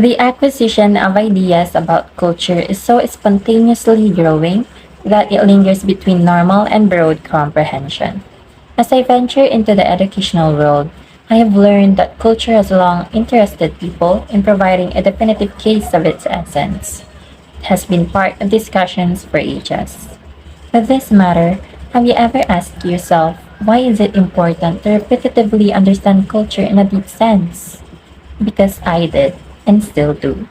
The acquisition of ideas about culture is so spontaneously growing that it lingers between normal and broad comprehension. As I venture into the educational world, I have learned that culture has long interested people in providing a definitive case of its essence. It has been part of discussions for ages. With this matter, have you ever asked yourself why is it important to repetitively understand culture in a deep sense? Because I did, and still do.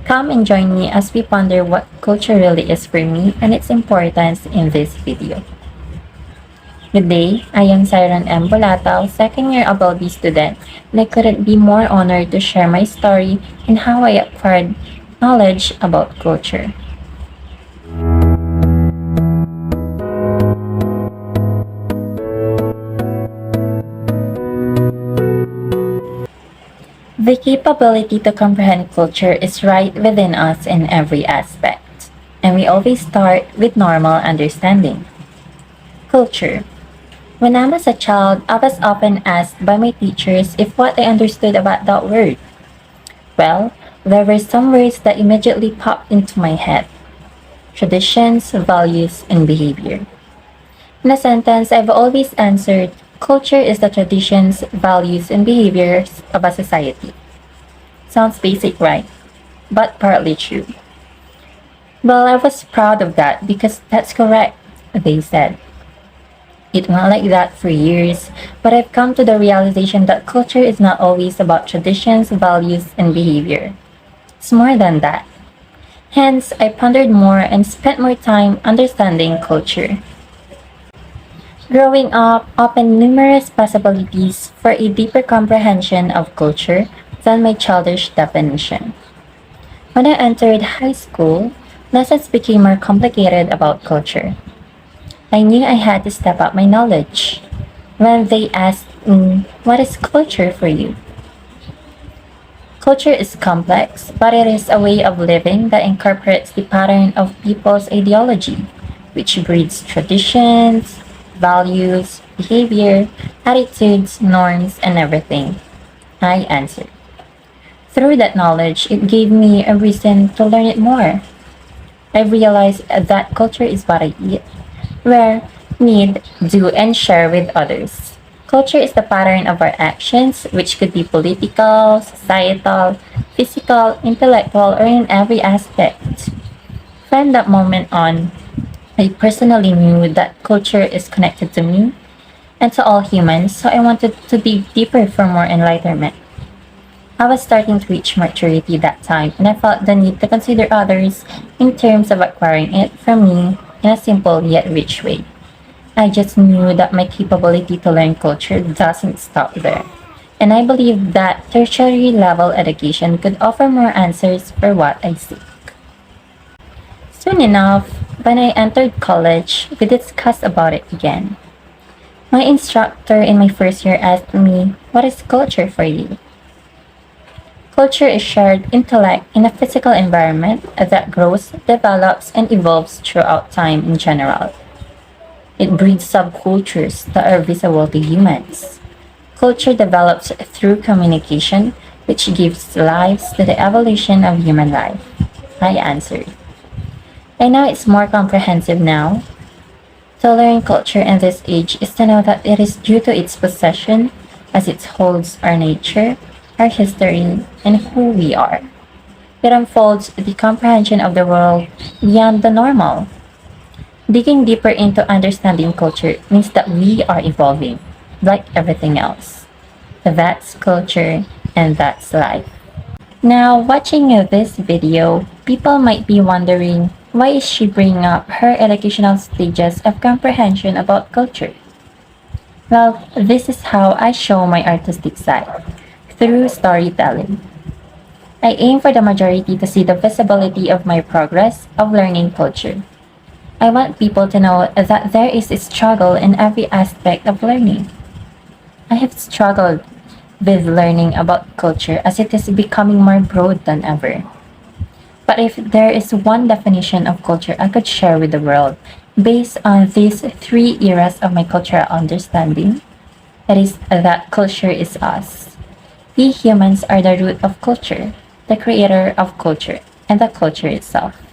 Come and join me as we ponder what culture really is for me and its importance in this video. Good day, I am Siren M. Bulatao, second year Abalbi student, and I couldn't be more honored to share my story and how I acquired knowledge about culture. The capability to comprehend culture is right within us in every aspect, and we always start with normal understanding. Culture. When I was a child, I was often asked by my teachers if what I understood about that word. Well, there were some words that immediately popped into my head: traditions, values, and behavior. In a sentence, I've always answered, culture is the traditions, values, and behaviors of a society. Sounds basic, right? But partly true. Well, I was proud of that because that's correct, they said. It went like that for years, but I've come to the realization that culture is not always about traditions, values, and behavior. It's more than that. Hence, I pondered more and spent more time understanding culture. Growing up opened numerous possibilities for a deeper comprehension of culture than my childish definition. When I entered high school, lessons became more complicated about culture. I knew I had to step up my knowledge. When they asked me, what is culture for you? Culture is complex, but it is a way of living that incorporates the pattern of people's ideology, which breeds traditions, values, behavior, attitudes, norms, and everything. I answered. Through that knowledge, it gave me a reason to learn it more. I realized that culture is what I eat, wear, need, do, and share with others. Culture is the pattern of our actions, which could be political, societal, physical, intellectual, or in every aspect. From that moment on, I personally knew that culture is connected to me and to all humans, so I wanted to dig deeper for more enlightenment. I was starting to reach maturity that time, and I felt the need to consider others in terms of acquiring it from me in a simple yet rich way. I just knew that my capability to learn culture doesn't stop there, and I believed that tertiary level education could offer more answers for what I seek. Soon enough, when I entered college, we discussed about it again. My instructor in my first year asked me, what is culture for you? Culture is shared intellect in a physical environment that grows, develops, and evolves throughout time in general. It breeds subcultures that are visible to humans. Culture develops through communication, which gives lives to the evolution of human life. I answered. I know it's more comprehensive now. To learn culture in this age is to know that it is due to its possession, as it holds our nature, our history, and who we are. It unfolds the comprehension of the world beyond the normal. Digging deeper into understanding culture means that we are evolving, like everything else. That's culture, and that's life. Now, watching this video, people might be wondering, why is she bringing up her educational stages of comprehension about culture? Well, this is how I show my artistic side, through storytelling. I aim for the majority to see the visibility of my progress of learning culture. I want people to know that there is a struggle in every aspect of learning. I have struggled with learning about culture as it is becoming more broad than ever. But if there is one definition of culture I could share with the world based on these three eras of my cultural understanding, it is that culture is us. We humans are the root of culture. the creator of culture, and the culture itself.